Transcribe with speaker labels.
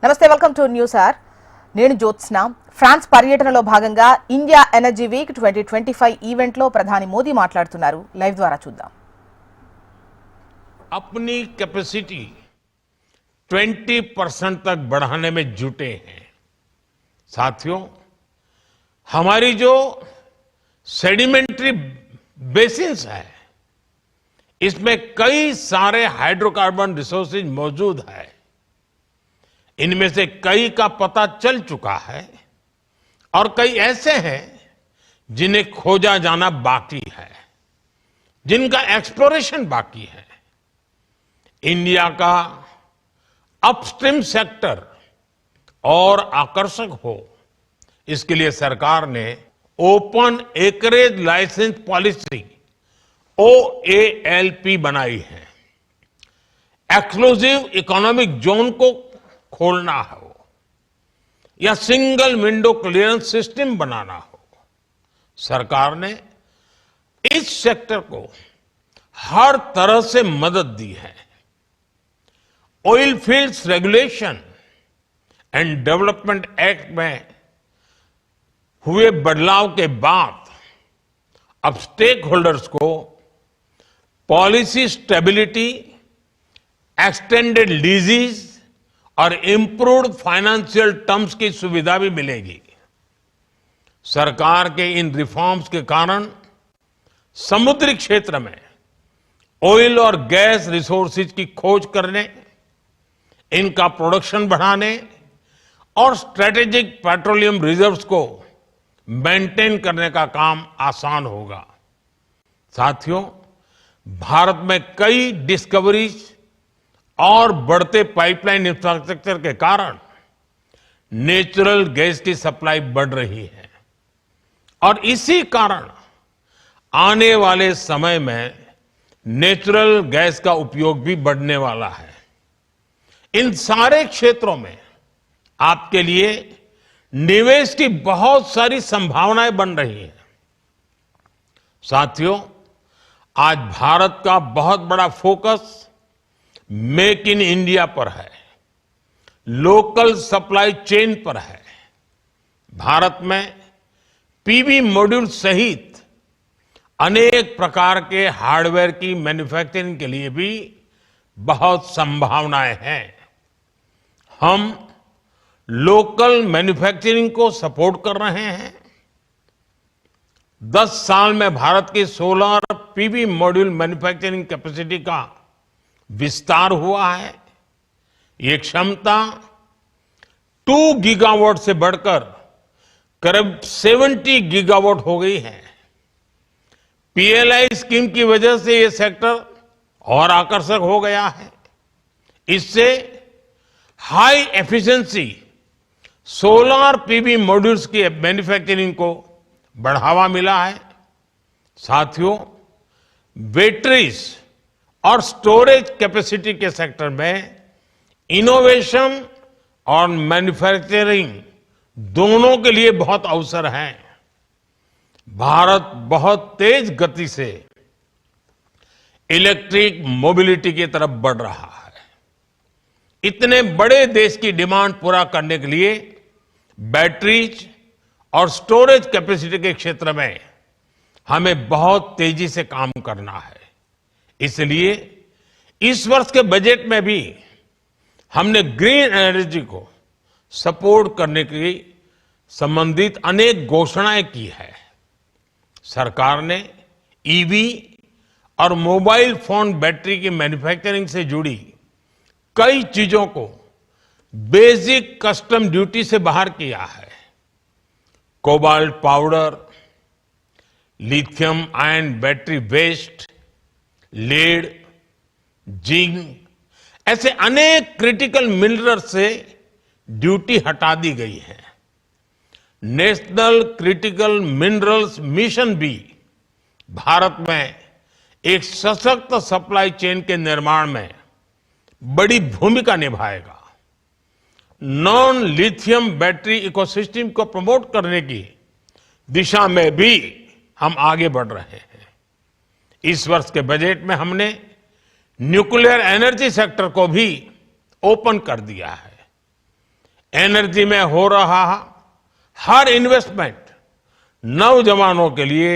Speaker 1: నమస్తే welcome to news are నేను Jyotsna France పర్యటనలో భాగంగా ఇండియా ఎనర్జీ వీక్ 2025 ఈవెంట్ లో ప్రధాని మోదీ మాట్లాడుతున్నారు లైవ్ ద్వారా చూద్దాం
Speaker 2: अपनी कैपेसिटी 20% तक बढ़ाने में जुटे हैं। साथियों, हमारी जो सेडिमेंट्री बेसिन्स है इसमें कई सारे हाइड्रोकार्बन रिसोर्सेज मौजूद है। इनमें से कई का पता चल चुका है और कई ऐसे हैं जिन्हें खोजा जाना बाकी है, जिनका एक्सप्लोरेशन बाकी है। इंडिया का अपस्ट्रीम सेक्टर और आकर्षक हो, इसके लिए सरकार ने open acreage licence policy OALP बनाई है। एक्सक्लूसिव इकोनॉमिक जोन को खोलना हो या सिंगल विंडो क्लियरेंस सिस्टम बनाना हो, सरकार ने इस सेक्टर को हर तरह से मदद दी है। Oil fields regulation and development act में हुए बदलाव के बाद अब स्टेक होल्डर्स को पॉलिसी स्टेबिलिटी, एक्सटेंडेड लीजेस और इंप्रूव्ड फाइनेंशियल टर्म्स की सुविधा भी मिलेगी। सरकार के इन रिफॉर्म्स के कारण समुद्री क्षेत्र में ऑयल और गैस रिसोर्सेज की खोज करने, इनका प्रोडक्शन बढ़ाने और स्ट्रेटेजिक पेट्रोलियम रिजर्व्स को मेंटेन करने का काम आसान होगा। साथियों, भारत में कई डिस्कवरीज और बढ़ते पाइपलाइन इंफ्रास्ट्रक्चर के कारण नेचुरल गैस की सप्लाई बढ़ रही है और इसी कारण आने वाले समय में नेचुरल गैस का उपयोग भी बढ़ने वाला है। इन सारे क्षेत्रों में आपके लिए निवेश की बहुत सारी संभावनाएं बन रही हैं। साथियों, आज भारत का बहुत बड़ा फोकस मेक इन इंडिया पर है, लोकल सप्लाई चेन पर है। भारत में पीवी मॉड्यूल सहित अनेक प्रकार के हार्डवेयर की मैन्युफैक्चरिंग के लिए भी बहुत संभावनाएं हैं। हम लोकल मैन्युफैक्चरिंग को सपोर्ट कर रहे हैं। 10 साल में भारत की solar PV module manufacturing capacity का विस्तार हुआ है। ये क्षमता 2 गीगावाट से बढ़कर करीब 70 गीगावाट हो गई है। PLI स्कीम की वजह से ये सेक्टर और आकर्षक हो गया है। इससे high efficiency solar PV modules की मैन्युफैक्चरिंग को बढ़ावा मिला है। साथियों, बैटरीज और स्टोरेज कैपेसिटी के सेक्टर में इनोवेशन और मैन्युफैक्चरिंग दोनों के लिए बहुत अवसर हैं। भारत बहुत तेज गति से इलेक्ट्रिक मोबिलिटी की तरफ बढ़ रहा है। इतने बड़े देश की डिमांड पूरा करने के लिए बैटरीज और स्टोरेज कैपेसिटी के क्षेत्र में हमें बहुत तेजी से काम करना है। इसलिए इस वर्ष के बजट में भी हमने ग्रीन एनर्जी को सपोर्ट करने की संबंधित अनेक घोषणाएं की है। सरकार ने ईवी और मोबाइल फोन बैटरी की मैन्युफैक्चरिंग से जुड़ी कई चीजों को बेसिक कस्टम ड्यूटी से बाहर किया है। Cobalt powder, lithium ion battery waste, lead, zinc ऐसे अनेक क्रिटिकल मिनरल्स से ड्यूटी हटा दी गई है। नेशनल क्रिटिकल मिनरल्स मिशन भी भारत में एक सशक्त सप्लाई चेन के निर्माण में बड़ी भूमिका निभाएगा। नॉन लिथियम बैटरी इकोसिस्टम को प्रमोट करने की दिशा में भी हम आगे बढ़ रहे हैं। इस वर्ष के बजट में हमने न्यूक्लियर एनर्जी सेक्टर को भी ओपन कर दिया है। एनर्जी में हो रहा हर इन्वेस्टमेंट नौजवानों के लिए